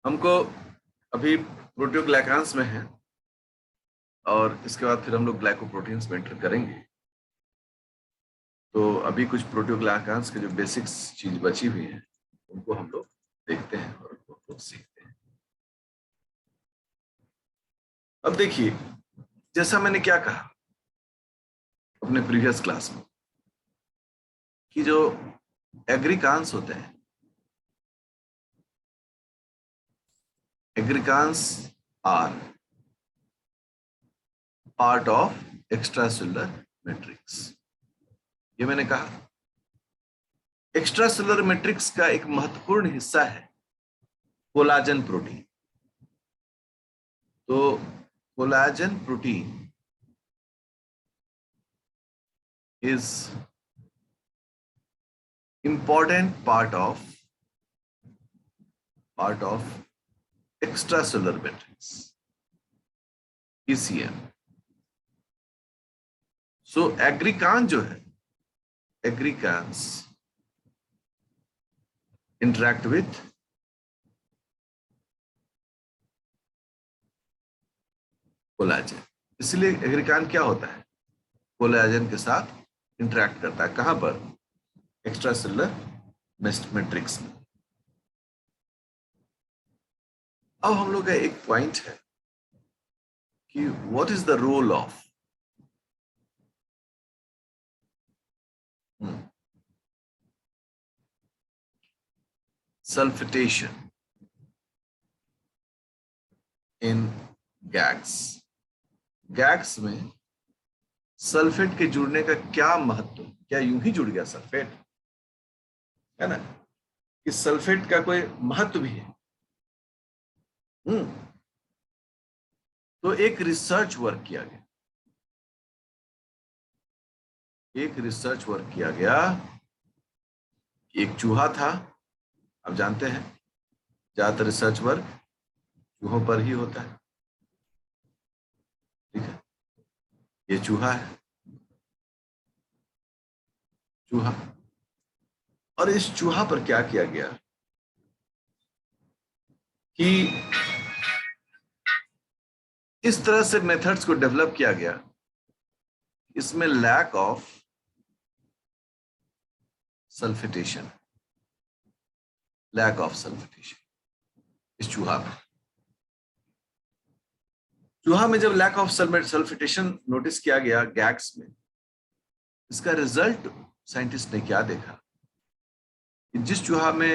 हमको अभी प्रोटीओग्लाइकान्स में है और इसके बाद फिर हम लोग ग्लाइकोप्रोटीन्स में एंटर करेंगे। तो अभी कुछ प्रोटीओग्लाइकान्स के जो बेसिक्स चीज बची हुई है उनको हम लोग देखते हैं और उनको सीखते हैं। अब देखिए, जैसा मैंने क्या कहा अपने प्रीवियस क्लास में कि जो एग्रीकान्स होते हैं, aggrecans are part of extracellular matrix. ये मैंने कहा एक्स्ट्रासेलुलर मैट्रिक्स का एक महत्वपूर्ण हिस्सा है कोलाजन प्रोटीन। तो collagen protein is important part of extracellular matrix, ECM. So aggrecan जो है, aggregans interact with कोलाजन। इसलिए एग्रीकान क्या होता है, कोलाजन के साथ इंटरेक्ट करता है। कहां पर? एक्स्ट्रासेलुलर मैट्रिक्स में। अब हम लोग का एक पॉइंट है कि what is the role of sulfation in GAGs. GAGs में सल्फेट के जुड़ने का क्या महत्व? क्या यूं ही जुड़ गया सल्फेट, है ना, कि सल्फेट का कोई महत्व भी है? तो एक रिसर्च वर्क किया गया, एक चूहा था। आप जानते हैं ज्यादातर रिसर्च वर्क चूहों पर ही होता है, ठीक है। ये चूहा है, चूहा। और इस चूहा पर क्या किया गया कि इस तरह से मेथड्स को डेवलप किया गया, इसमें लैक ऑफ सल्फेटेशन इस चूहा में जब लैक ऑफ सल्फेटेशन नोटिस किया गया गैग्स में, इसका रिजल्ट साइंटिस्ट ने क्या देखा कि जिस चूहा में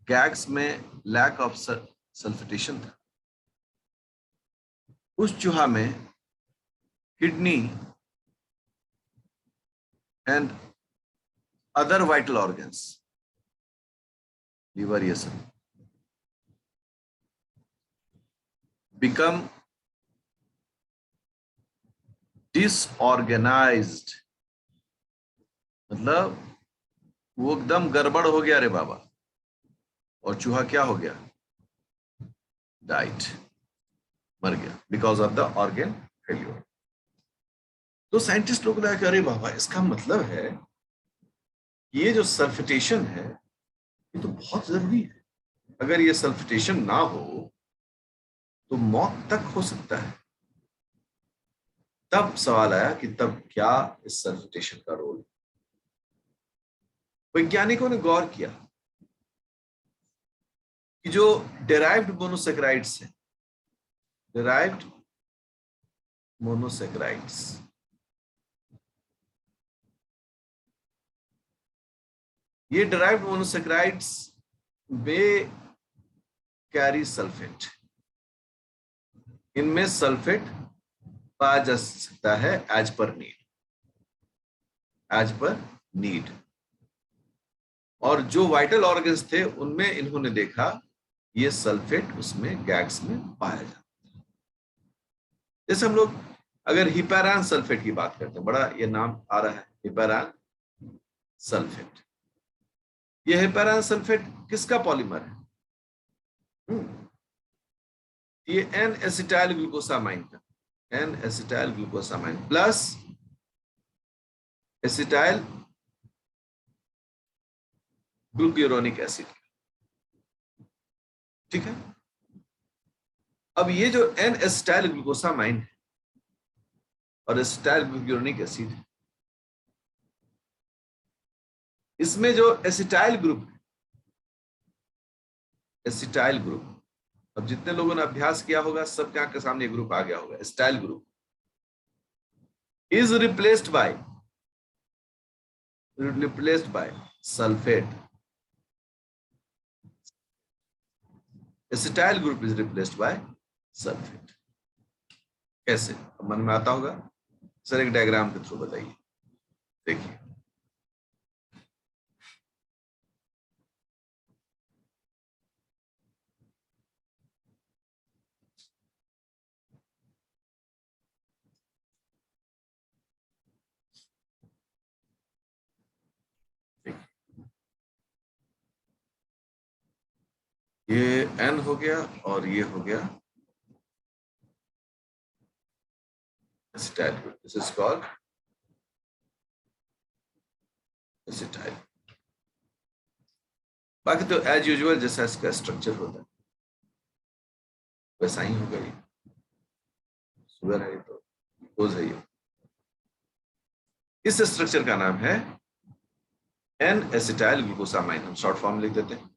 गैग्स में लैक ऑफ सल्फेटेशन था, उस चूहा में kidney and other vital organs, liver, ये सब become डिसऑर्गेनाइज्ड। मतलब वो एकदम गड़बड़ हो गया रे बाबा, और चूहा क्या हो गया? डाइट, मर गया, because of the organ failure. तो साइंटिस्ट लोग लगा कि अरे बाबा, इसका मतलब है ये जो सल्फेटेशन है ये तो बहुत जरूरी है। अगर ये सल्फेटेशन ना हो तो मौत तक हो सकता है। तब सवाल आया कि तब क्या इस सल्फेटेशन का रोल? वैज्ञानिकों ने गौर किया कि जो डेराइव्ड मोनोसेक्राइड्स है, डेराइव्ड मोनोसेक्राइड्स, ये डेराइव्ड मोनोसेक्राइड्स वे कैरी सल्फेट। इनमें सल्फेट पाया जा सकता है एज पर नीड। और जो वाइटल ऑर्गन्स थे उनमें इन्होंने देखा ये सल्फेट उसमें गैग्स में पाया जाता है। जैसे हम लोग अगर हिपेरान सल्फेट की बात करते हैं, बड़ा ये नाम आ रहा है, हिपेरान सल्फेट। ये हिपेरान सल्फेट किसका पॉलीमर है? ये एन एसिटाइल ग्लूकोसामाइन का, N acetyl glucosamine plus acetyl glucuronic acid, ठीक है। अब ये जो एन एसिटाइल ग्लूकोसामाइन है और एसिटाइल ग्लूकुरोनिक एसिड है, इसमें जो एसिटाइल ग्रुप है, एसिटाइल ग्रुप, अब जितने लोगों ने अभ्यास किया होगा सबके आंख के सामने ये ग्रुप आ गया होगा, acetyl group is replaced by sulphate. Acetyl group is replaced by sulphate. कैसे? अब मन में आता होगा सर, एक डायग्राम के थ्रू बताइए। देखिए, ये N हो गया और ये हो गया acetyl group. This is called acetyl. बाकी तो एज यूजुअल जैसा इसका स्ट्रक्चर होता है वैसा ही होगा। ये शुगर है तो ग्लूकोज है। ये इस स्ट्रक्चर का नाम है एन एसिटाइल ग्लूकोसामाइन। हम शॉर्ट फॉर्म लिख देते हैं।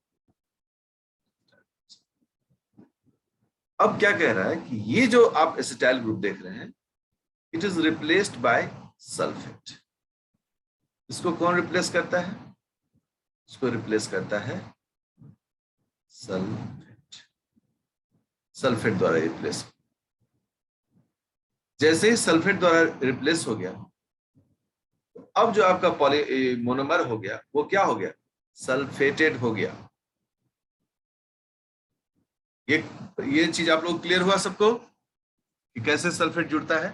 अब क्या कह रहा है कि ये जो आप एसिटाइल ग्रुप देख रहे हैं, it is replaced by sulphate. इसको कौन रिप्लेस करता है? इसको रिप्लेस करता है सल्फेट। सल्फेट द्वारा रिप्लेस। जैसे ही सल्फेट द्वारा रिप्लेस हो गया, तो अब जो आपका पॉली मोनोमर हो गया वो क्या हो गया? सल्फेटेड हो गया। ये चीज आप लोग क्लियर हुआ सबको कि कैसे सल्फेट जुड़ता है?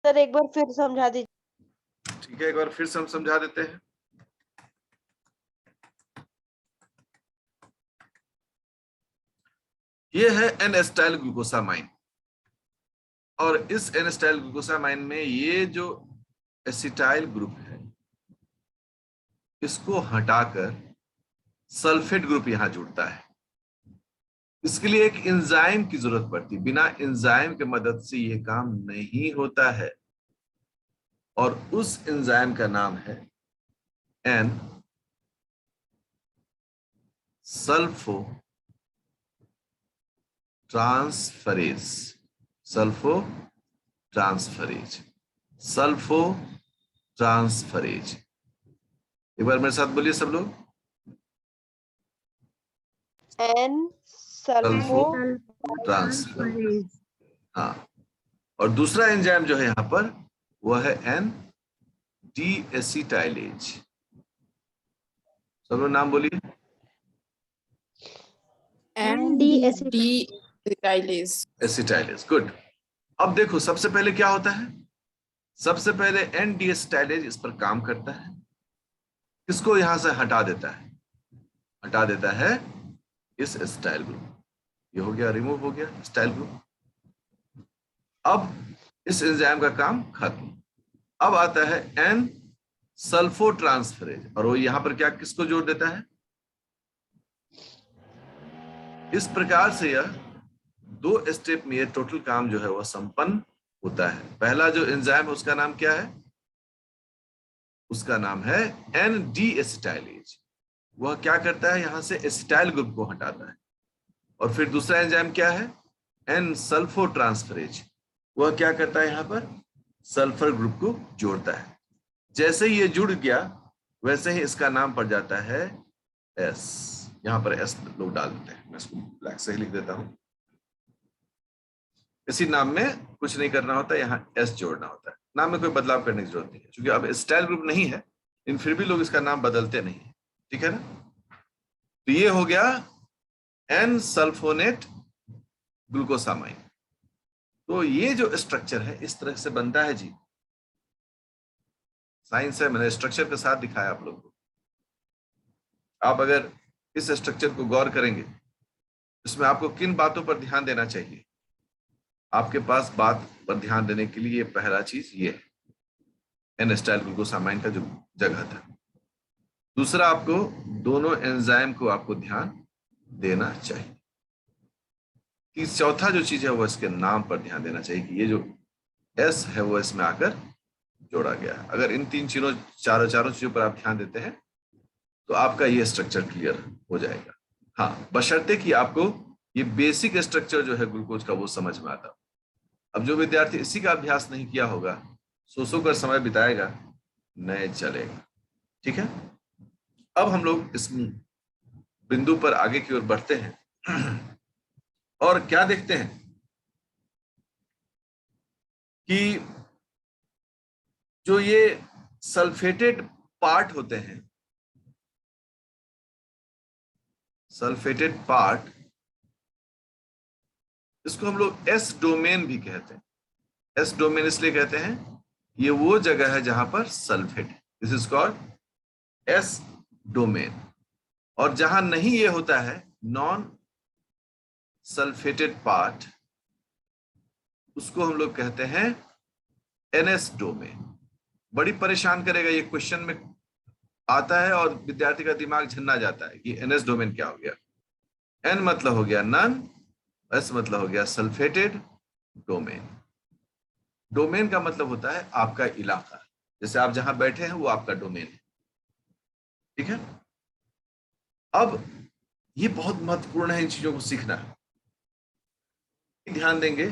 सर एक बार फिर समझा दीजिए। ठीक है, एक बार फिर से हम समझा देते हैं। ये है एन एसिटाइल ग्लूकोसामाइन और इस एन एसिटाइल ग्लूकोसामाइन में ये जो एसिटाइल ग्रुप है इसको हटाकर सल्फेट ग्रुप यहां जुड़ता है। इसके लिए एक एंजाइम की जरूरत पड़ती है। बिना एंजाइम के मदद से यह काम नहीं होता है और उस एंजाइम का नाम है N sulfotransferase. Sulfotransferase, sulfotransferase. एक बार मेरे साथ बोलिए सब लोग। N sulfo sulfotransferase. हाँ, और दूसरा एंजाइम जो है यहां पर वह है एन डी एसिटाइलेज। सब लोग नाम बोलिए। Acetylase, good. अब देखो सबसे पहले क्या होता है? सबसे पहले एन डी एसिटाइलेज इस पर काम करता है, इसको यहां से हटा देता है। हटा देता है इस एसिटाइल ग्रुप। ये हो गया, रिमूव हो गया एसिटाइल ग्रुप। अब इस एंजाइम का काम खत्म। अब आता है एन सल्फो ट्रांसफरेज और वो यहां पर क्या किसको जोड़ देता है? इस प्रकार से यह 2 स्टेप में ये टोटल काम जो है वह संपन्न होता है। पहला जो एंजाइम है उसका नाम क्या है? उसका नाम है एन डी एसिटाइलेज। वह क्या करता है? यहां से एसिटाइल ग्रुप को हटाता है। और फिर दूसरा एंजाइम क्या है? N sulfotransferase. वह क्या करता है? यहां पर सल्फर ग्रुप को जोड़ता है। जैसे ही ये जुड़ गया वैसे ही इसका नाम पड़ जाता है एस। यहां पर एस लोग डाल देते हैं, मैं इसको ब्लैक से ही लिख देता हूं। इसी नाम में कुछ नहीं करना होता, यहाँ एस जोड़ना होता है। नाम में कोई बदलाव करने की जरूरत नहीं है क्योंकि अब एसिटाइल ग्रुप नहीं है, लेकिन फिर भी लोग इसका नाम बदलते नहीं है। ठीक है ना? तो ये हो गया एन सल्फोनेट ग्लूकोसामाइन। तो ये जो स्ट्रक्चर है इस तरह से बनता है जी। साइंस है, मैंने स्ट्रक्चर के साथ दिखाया आप लोगों को। आप अगर इस स्ट्रक्चर को गौर करेंगे, इसमें आपको किन बातों पर ध्यान देना चाहिए? आपके पास बात पर ध्यान देने के लिए पहला चीज ये है, एन एसिटाइल ग्लूकोसामाइन का जो जगह था। दूसरा, आपको दोनों एंजाइम को आपको ध्यान देना चाहिए। चौथा जो चीज है वो इसके नाम पर ध्यान देना चाहिए कि ये जो एस है वो इसमें आकर जोड़ा गया है। अगर इन तीन चीजों चारों चीजों पर आप ध्यान देते हैं तो आपका ये स्ट्रक्चर क्लियर हो जाएगा। हाँ, बशर्ते कि आपको ये बेसिक स्ट्रक्चर जो है ग्लूकोज का वो समझ में आता। अब जो विद्यार्थी इसी का अभ्यास नहीं किया होगा, सो कर समय बिताएगा, नहीं चलेगा। ठीक है, अब हम लोग इस बिंदु पर आगे की ओर बढ़ते हैं और क्या देखते हैं कि जो ये सल्फेटेड पार्ट होते हैं, सल्फेटेड पार्ट, इसको हम लोग एस डोमेन भी कहते हैं। एस डोमेन इसलिए कहते हैं ये वो जगह है जहां पर सल्फेट है, this is called S domain. और जहां नहीं ये होता है, नॉन सल्फेटेड पार्ट, उसको हम लोग कहते हैं एनएस डोमेन। बड़ी परेशान करेगा, ये क्वेश्चन में आता है और विद्यार्थी का दिमाग झन्ना जाता है कि एनएस डोमेन क्या हो गया। एन मतलब हो गया नन, एस मतलब हो गया सल्फेटेड डोमेन। डोमेन का मतलब होता है आपका इलाका, जैसे आप जहां बैठे हैं वो आपका डोमेन है। ठीक है, अब ये बहुत महत्वपूर्ण है इन चीजों को सीखना। ध्यान देंगे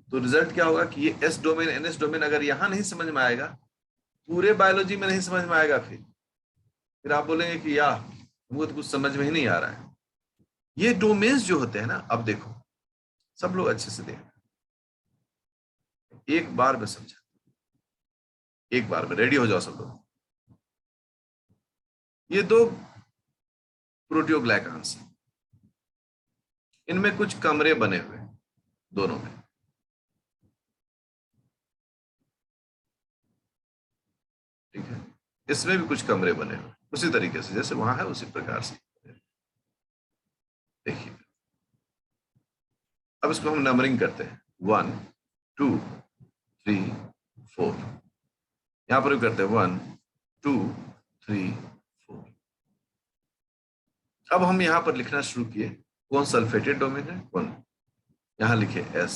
तो रिजल्ट क्या होगा कि ये एस डोमेन एनएस डोमेन अगर यहां नहीं समझ में आएगा, पूरे बायोलॉजी में नहीं समझ में आएगा। फिर आप बोलेंगे कि यार मुझे तो कुछ समझ में ही नहीं आ रहा है। ये डोमेन्स जो होते हैं ना, अब देखो सब लोग अच्छे से देख, एक बार में समझा, एक बार में रेडी हो जाओ सब लोग। ये दो प्रोटियोग्लाइकान्स हैं, इनमें कुछ कमरे बने हुए हैं दोनों में। ठीक है, इसमें भी कुछ कमरे बने हुए, उसी तरीके से जैसे वहां है उसी प्रकार से देखिए। अब इसको हम नंबरिंग करते हैं, 1 2 3 4। यहां पर भी करते हैं 1 2 3 4। अब हम यहां पर लिखना शुरू किए, कौन सल्फेटेड डोमेन है, कौन। यहां लिखे एस,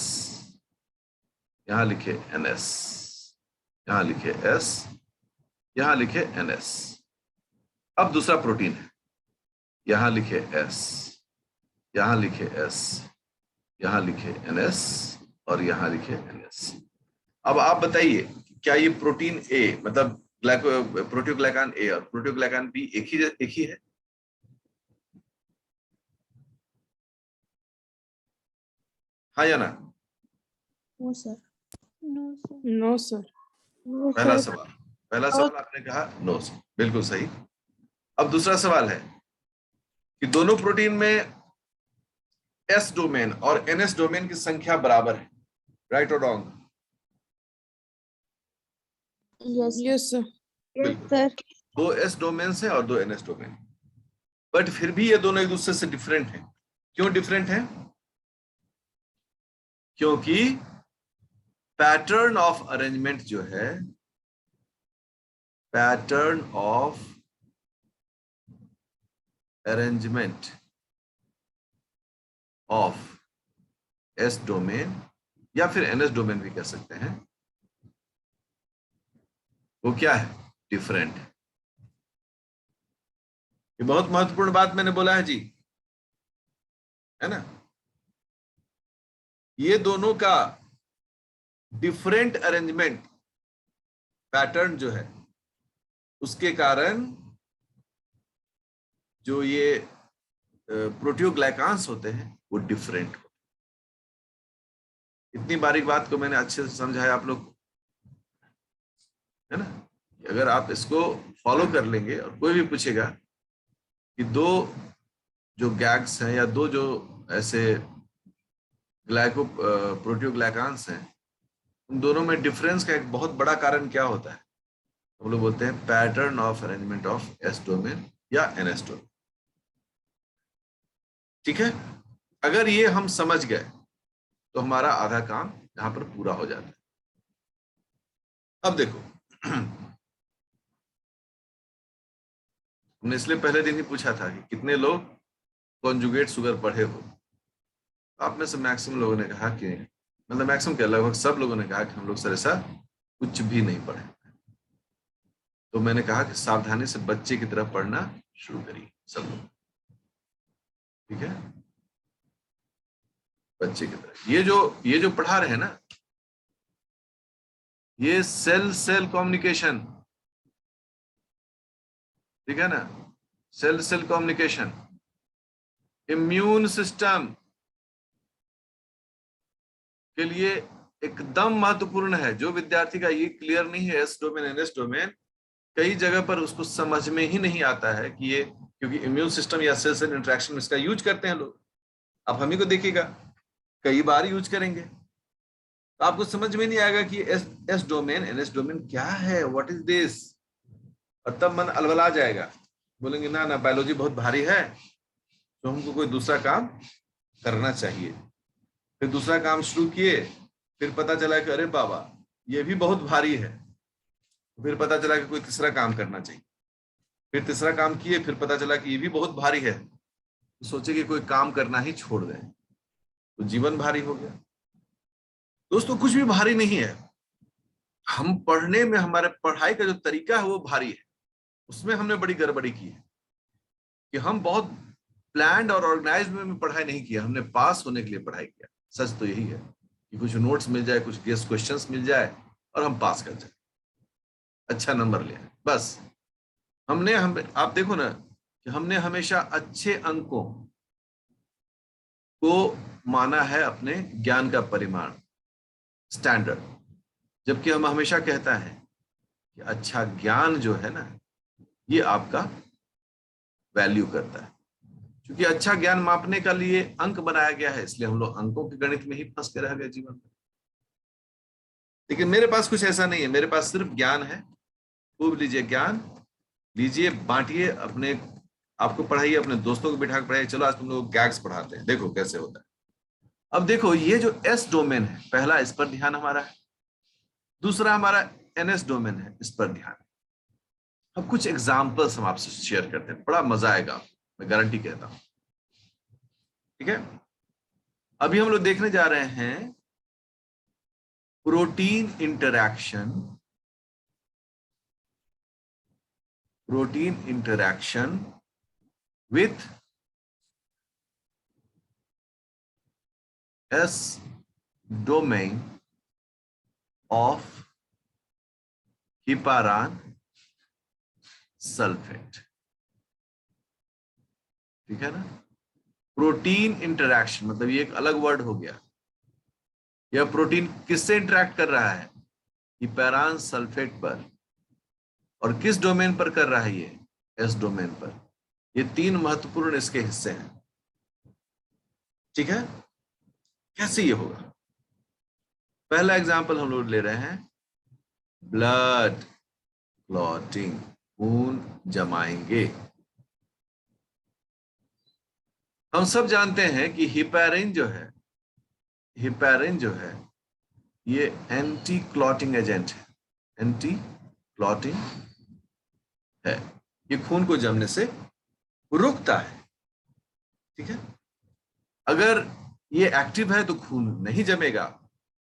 यहां लिखे एनएस, यहां लिखे एस, यहां लिखे एनएस। अब दूसरा प्रोटीन है, यहां लिखे एस, यहां लिखे एस, यहां लिखे एनएस और यहां लिखे एनएस। अब आप बताइए क्या ये प्रोटीन ए मतलब प्रोटियोग्लाइकान ए और प्रोटियोग्लाइकान बी एक ही है? हाँ या ना? No sir. No sir. No sir. पहला सवाल आपने कहा नो सर, बिल्कुल सही। अब दूसरा सवाल है कि दोनों प्रोटीन में एस डोमेन और एनएस डोमेन की संख्या बराबर है, राइट और रॉन्ग? Yes yes sir. बिल्कुल, सर। दो एस डोमेन है और दो एनएस डोमेन, बट फिर भी ये दोनों एक दूसरे से डिफरेंट हैं। क्यों डिफरेंट है? क्योंकि पैटर्न ऑफ अरेंजमेंट जो है, pattern of arrangement of S domain या फिर एनएस डोमेन भी कह सकते हैं, वो क्या है, डिफरेंट है। ये बहुत महत्वपूर्ण बात मैंने बोला है जी, है ना। ये दोनों का डिफरेंट अरेंजमेंट पैटर्न जो है, उसके कारण जो ये प्रोटियोग्लाइकान्स होते हैं वो डिफरेंट होते हैं। इतनी बारीक बात को मैंने अच्छे से समझाया आप लोग, है ना। अगर आप इसको फॉलो कर लेंगे और कोई भी पूछेगा कि दो जो गैग्स हैं या दो जो ऐसे प्रोटियोग्लाइकान्स हैं, उन दोनों में डिफरेंस का एक बहुत बड़ा कारण क्या होता है, हम लोग बोलते हैं pattern of arrangement of S domain या एनएस डोमेन। ठीक है, अगर ये हम समझ गए तो हमारा आधा काम यहां पर पूरा हो जाता है। अब देखो हमने इसलिए पहले दिन ही पूछा था कि कितने लोग कॉन्जुगेट शुगर पढ़े हो। आप में से मैक्सिमम लोगों ने कहा कि, मतलब मैक्सिमम क्या, लगभग सब लोगों ने कहा कि हम लोग सर ऐसा कुछ भी नहीं पढ़े। तो मैंने कहा कि सावधानी से बच्चे की तरफ पढ़ना शुरू करिए सब लोग, ठीक है, बच्चे की तरफ। ये जो पढ़ा रहे हैं ना, ये सेल सेल कम्युनिकेशन, ठीक है ना, cell cell communication, immune system के लिए एकदम महत्वपूर्ण है। जो विद्यार्थी का ये क्लियर नहीं है S domain N S domain, कई जगह पर उसको समझ में ही नहीं आता है कि ये, क्योंकि इम्यून सिस्टम या सेल सेल इंटरेक्शन इसका यूज करते हैं लोग। आप हम ही को देखिएगा, कई बार यूज करेंगे, तो आपको समझ में नहीं आएगा कि S domain N S domain क्या है, व्हाट इज दिस, और तब मन अलबला जाएगा, बोलेंगे ना ना बायोलॉजी बहुत भारी है, तो हमको कोई दूसरा काम करना चाहिए। फिर दूसरा काम शुरू किए, फिर पता चला कि अरे बाबा ये भी बहुत भारी है, फिर पता चला कि कोई तीसरा काम करना चाहिए, फिर तीसरा काम किए, फिर पता चला कि ये भी बहुत भारी है, तो सोचे कि कोई काम करना ही छोड़ दें, तो जीवन भारी हो गया। दोस्तों कुछ भी भारी नहीं है, हम पढ़ने में, हमारे पढ़ाई का जो तरीका है वो भारी है, उसमें हमने बड़ी गड़बड़ी की है कि हम बहुत प्लान्ड और ऑर्गेनाइज में पढ़ाई नहीं किया, हमने पास होने के लिए पढ़ाई किया। सच तो यही है कि कुछ नोट्स मिल जाए, कुछ गेस्ट क्वेश्चंस मिल जाए और हम पास कर जाए, अच्छा नंबर ले आए, बस। हम आप देखो ना कि हमने हमेशा अच्छे अंकों को माना है अपने ज्ञान का परिमाण, स्टैंडर्ड, जबकि हम हमेशा कहता है कि अच्छा ज्ञान जो है ना, ये आपका वैल्यू करता है। क्योंकि अच्छा ज्ञान मापने का लिए अंक बनाया गया है, इसलिए हम लोग अंकों के गणित में ही फंस के रह गए जीवन में। लेकिन मेरे पास कुछ ऐसा नहीं है, मेरे पास सिर्फ ज्ञान है। खूब लीजिए ज्ञान, लीजिए, बांटिए, अपने आपको पढ़ाइए, अपने दोस्तों को बिठा के पढ़ाइए, चलो आज तुम लोग गैग्स पढ़ाते हैं, देखो कैसे होता है। अब देखो ये जो एस डोमेन है, पहला इस पर ध्यान हमारा है, दूसरा हमारा एनएस डोमेन है, इस पर ध्यान। अब कुछ एग्जाम्पल्स हम आपसे शेयर करते हैं, बड़ा मजा आएगा, मैं गारंटी कहता हूं, ठीक है। अभी हम लोग देखने जा रहे हैं protein interaction, protein interaction with S domain of heparan sulfate, ठीक है ना। प्रोटीन इंटरैक्शन मतलब ये एक अलग वर्ड हो गया। यह प्रोटीन किससे इंटरैक्ट कर रहा है? हिपारान सल्फेट पर। और किस डोमेन पर कर रहा है ये? एस डोमेन पर। ये तीन महत्वपूर्ण इसके हिस्से हैं, ठीक है। कैसे ये होगा? पहला एग्जांपल हम लोग ले रहे हैं ब्लड क्लॉटिंग, खून जमाएंगे। हम सब जानते हैं कि हिपैरिन जो है, हिपैरिन जो है ये एंटी क्लॉटिंग एजेंट है, एंटी क्लॉटिंग है, ये खून को जमने से रोकता है, ठीक है। अगर ये एक्टिव है तो खून नहीं जमेगा,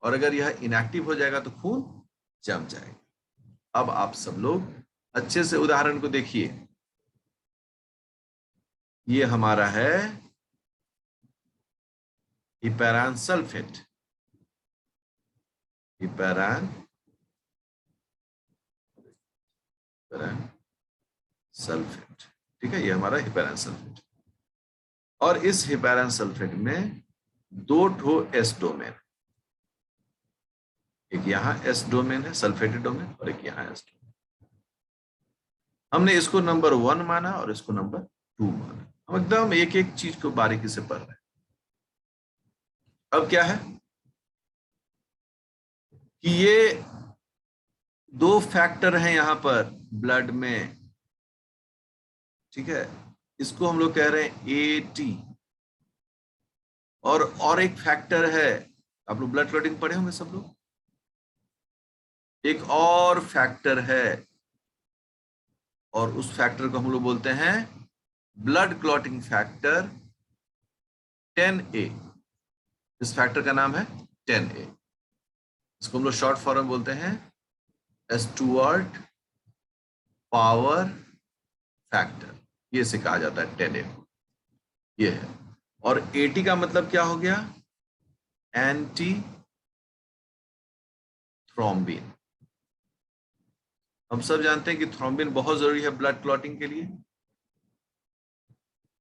और अगर यह इनएक्टिव हो जाएगा तो खून जम जाएगा। अब आप सब लोग अच्छे से उदाहरण को देखिए, ये हमारा है हिपैरान सल्फेट, हिपैरान सल्फेट, ठीक है, ये हमारा हिपैरान सल्फेट। और इस हिपैरान सल्फेट में दो ठो एस डोमेन, एक यहां एस डोमेन है, सल्फेटेड डोमेन, और एक यहां एस डोमेन। हमने इसको नंबर 1 माना और इसको नंबर 2 माना। हम एकदम एक एक चीज को बारीकी से पढ़ रहे हैं। अब क्या है कि ये दो फैक्टर हैं यहां पर ब्लड में, ठीक है, इसको हम लोग कह रहे हैं एटी। और एक फैक्टर है, आप लोग ब्लड क्लॉटिंग पढ़े होंगे सब लोग, एक और फैक्टर है, और उस फैक्टर को हम लोग बोलते हैं ब्लड क्लॉटिंग फैक्टर 10A, इस फैक्टर का नाम है 10A। इसको हम लोग शॉर्ट फॉर्म बोलते हैं स्टुअर्ट पावर फैक्टर, ये से कहा जाता है 10A को, ये है। और 80 का मतलब क्या हो गया? Anti thrombin. हम सब जानते हैं कि थ्रोम्बिन बहुत जरूरी है ब्लड क्लॉटिंग के लिए,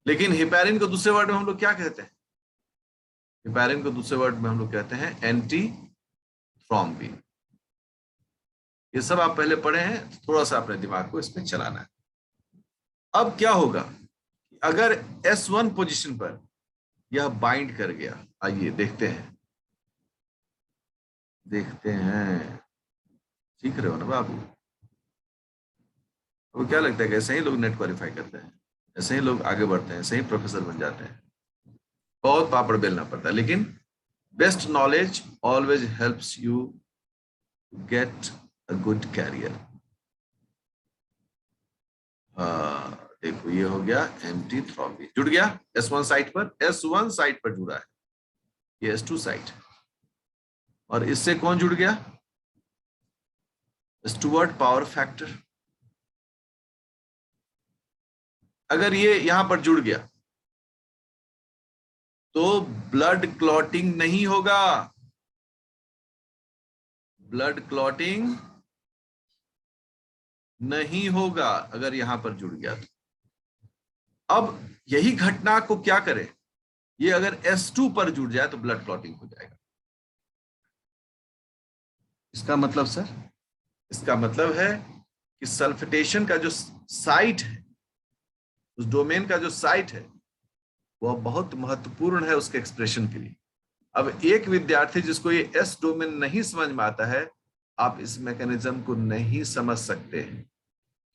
लेकिन हिपैरिन को दूसरे वर्ड में हम लोग क्या कहते हैं? हिपैरिन को दूसरे वर्ड में हम लोग कहते हैं एंटी थ्रोम्बिन। ये सब आप पहले पढ़े हैं, थोड़ा सा अपने दिमाग को इसमें चलाना है। अब क्या होगा अगर S1 पोजीशन पर यह बाइंड कर गया? आइए देखते हैं, सीख रहे हो ना बाबू? वो क्या लगता है कि ऐसे ही लोग नेट क्वालिफाई करते हैं, ऐसे ही लोग आगे बढ़ते हैं, ऐसे ही प्रोफेसर बन जाते हैं? बहुत पापड़ बेलना पड़ता है, लेकिन best knowledge always helps you get a good career. देखो ये हो गया एंटी थ्रोम्बिन, जुड़ गया S1 साइट पर, S1 साइट पर जुड़ा है, ये S2 साइट। और इससे कौन जुड़ गया? Stuart power factor. अगर ये यहां पर जुड़ गया तो ब्लड क्लॉटिंग नहीं होगा, ब्लड क्लॉटिंग नहीं होगा अगर यहां पर जुड़ गया तो। अब यही घटना को क्या करें, ये अगर S2 पर जुड़ जाए तो ब्लड क्लॉटिंग हो जाएगा। इसका मतलब सर, इसका मतलब है कि सल्फेटेशन का जो साइट है, उस डोमेन का जो साइट है, वह बहुत महत्वपूर्ण है उसके एक्सप्रेशन के लिए। अब एक विद्यार्थी जिसको ये S डोमेन नहीं समझ में आता है, आप इस मैकेनिज्म को नहीं समझ सकते हैं,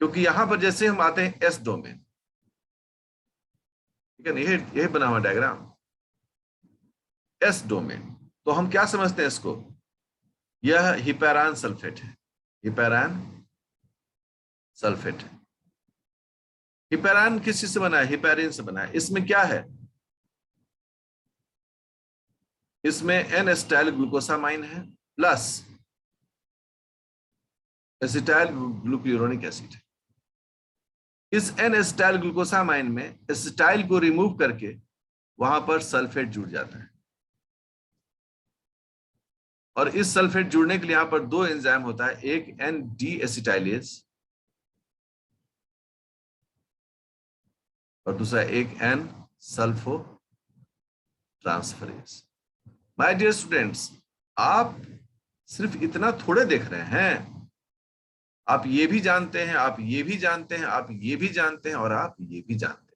क्योंकि यहां पर जैसे हम आते हैं S डोमेन, ठीक है ना, यही बना हुआ डायग्राम S डोमेन, तो हम क्या समझते हैं इसको? यह हिपैरान सल्फेट है, हिपैरान सल्फेट है। हिपैरान किस चीज से बना है? हिपैरिन से बना है। इसमें क्या है? इसमें एन एसिटाइल ग्लूकोसामाइन है प्लस एसिटाइल ग्लूक्यूरोनिक एसिड है। इस एन एसिटाइल ग्लूकोसामाइन में एसिटाइल को रिमूव करके वहां पर सल्फेट जुड़ जाता है, और इस सल्फेट जुड़ने के लिए यहां पर दो एंजाइम होता है, एक एन डी एसिटाइलेज और दूसरा एक N sulfotransferase. My dear students, आप सिर्फ इतना थोड़े देख रहे हैं, आप ये भी जानते हैं, आप ये भी जानते हैं, आप ये भी जानते हैं, और आप ये भी जानते हैं।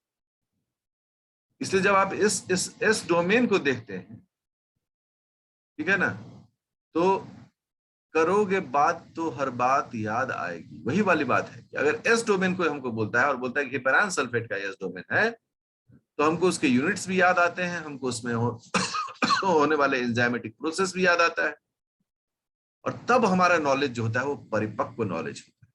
इसलिए जब आप इस डोमेन को देखते हैं, ठीक है ना, तो करोगे बात तो हर बात याद आएगी। वही वाली बात है कि अगर एस डोमेन को हमको बोलता है और बोलता है कि हिपैरान सल्फेट का एस डोमेन है, तो हमको उसके यूनिट्स भी याद आते हैं, हमको उसमें होने वाले एंजाइमेटिक प्रोसेस भी याद आता है, और तब हमारा नॉलेज जो होता है वो परिपक्व नॉलेज होता है।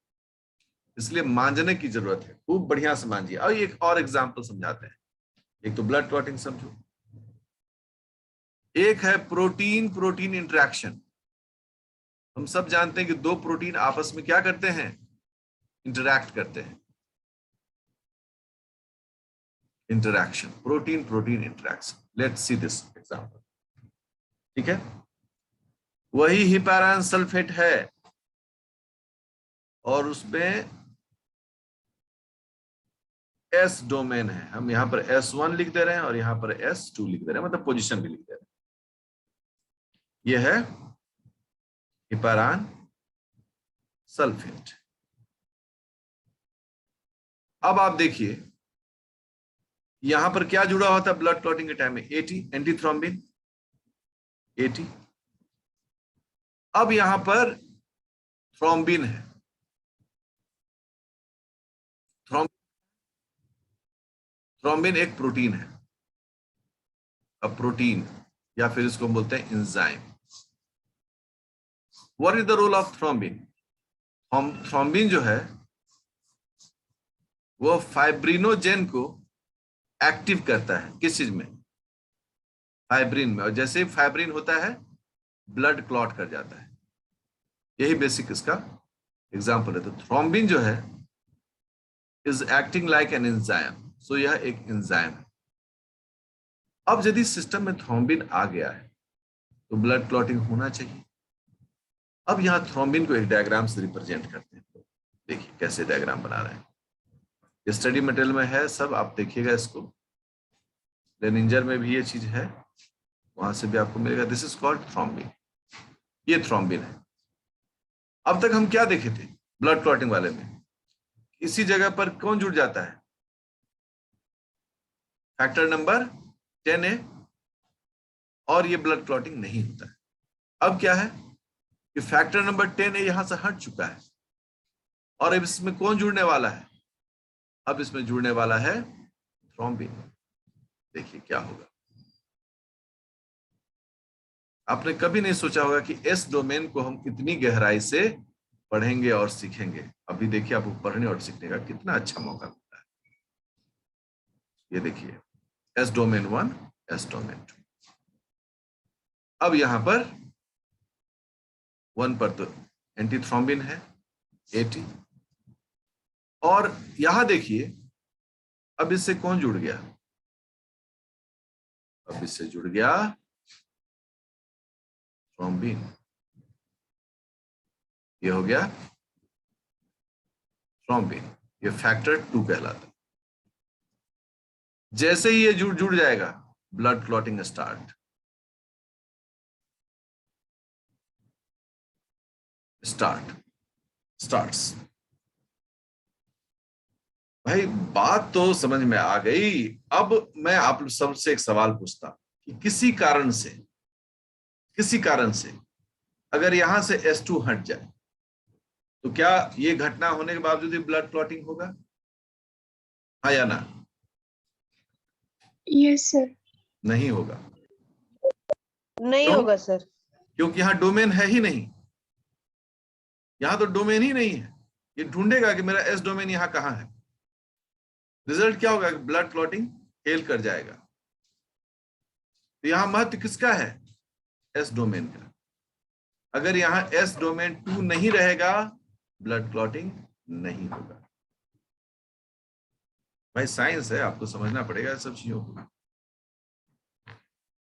इसलिए मांझने की जरूरत है, खूब बढ़िया से मांझिए। और एक और एग्जाम्पल समझाते हैं। एक तो ब्लड क्लॉटिंग समझो, एक है प्रोटीन प्रोटीन इंटरेक्शन। हम सब जानते हैं कि दो प्रोटीन आपस में क्या करते हैं? इंटरैक्ट करते हैं। Interaction, protein protein interaction. Let's see this example, ठीक है। वही हिपैरान सल्फेट है और उसमें एस डोमेन है। हम यहां पर S1 लिख दे रहे हैं और यहां पर S2 लिख दे रहे हैं, मतलब पोजीशन भी लिख दे रहे हैं। यह है हिपैरान सल्फेट। अब आप देखिए यहां पर क्या जुड़ा हुआ था ब्लड क्लॉटिंग के टाइम में? AT, anti thrombin, AT। अब यहां पर थ्रोम्बिन है। थ्रोम्बिन एक प्रोटीन है, अब प्रोटीन, या फिर इसको हम बोलते हैं enzyme. What is the role of thrombin? Thrombin जो है वो फाइब्रिनोजेन को एक्टिव करता है। किस चीज में? फाइब्रिन में, और जैसे ही फाइब्रिन होता है ब्लड क्लॉट कर जाता है। यही बेसिक इसका एग्जाम्पल है। तो थ्रोम्बिन जो है is acting like an enzyme, so यह एक एंजाइम है। अब यदि सिस्टम में थ्रोम्बिन आ गया है तो ब्लड क्लॉटिंग होना चाहिए। अब यहां थ्रोम्बिन को एक डायग्राम से रिप्रेजेंट करते हैं। तो देखिए कैसे डायग्राम बना रहे हैं। स्टडी मटेरियल में है सब, आप देखिएगा इसको। लेनिंजर में भी ये चीज है, वहां से भी आपको मिलेगा। This is called thrombin. ये थ्रोम्बिन है। अब तक हम क्या देखे थे ब्लड क्लॉटिंग वाले में, इसी जगह पर कौन जुड़ जाता है, फैक्टर नंबर 10A, और ये ब्लड क्लॉटिंग नहीं होता है। अब क्या है कि फैक्टर नंबर 10A यहां से हट चुका है, और अब इसमें कौन जुड़ने वाला है, अब इसमें जुड़ने वाला है थ्रोम्बिन। देखिए क्या होगा। आपने कभी नहीं सोचा होगा कि एस डोमेन को हम कितनी गहराई से पढ़ेंगे और सीखेंगे। अभी देखिए आपको पढ़ने और सीखने का कितना अच्छा मौका मिलता है। ये देखिए एस डोमेन 1, एस डोमेन 2। अब यहां पर 1 पर तो एंटी थ्रोम्बिन है 80, और यहां देखिए अब इससे कौन जुड़ गया, अब इससे जुड़ गया थ्रोम्बिन। ये हो गया थ्रोम्बिन, ये फैक्टर 2 कहलाता है। जैसे ही ये जुड़ जाएगा ब्लड क्लॉटिंग स्टार्ट्स। भाई बात तो समझ में आ गई। अब मैं आप सबसे एक सवाल पूछता कि किसी कारण से अगर यहां से S2 हट जाए तो क्या ये घटना होने के बावजूद ही ब्लड क्लॉटिंग होगा, हाँ या ना? Yes sir. नहीं होगा। नहीं क्यों? होगा सर। क्योंकि यहाँ डोमेन है ही नहीं। यहां तो डोमेन ही नहीं है। ये ढूंढेगा कि मेरा एस डोमेन यहां कहां है। रिजल्ट क्या होगा, ब्लड क्लॉटिंग फेल कर जाएगा। तो यहां महत्व किसका है, एस डोमेन का। अगर यहां एस डोमेन 2 नहीं रहेगा ब्लड क्लॉटिंग नहीं होगा। भाई साइंस है, आपको समझना पड़ेगा सब चीजों को।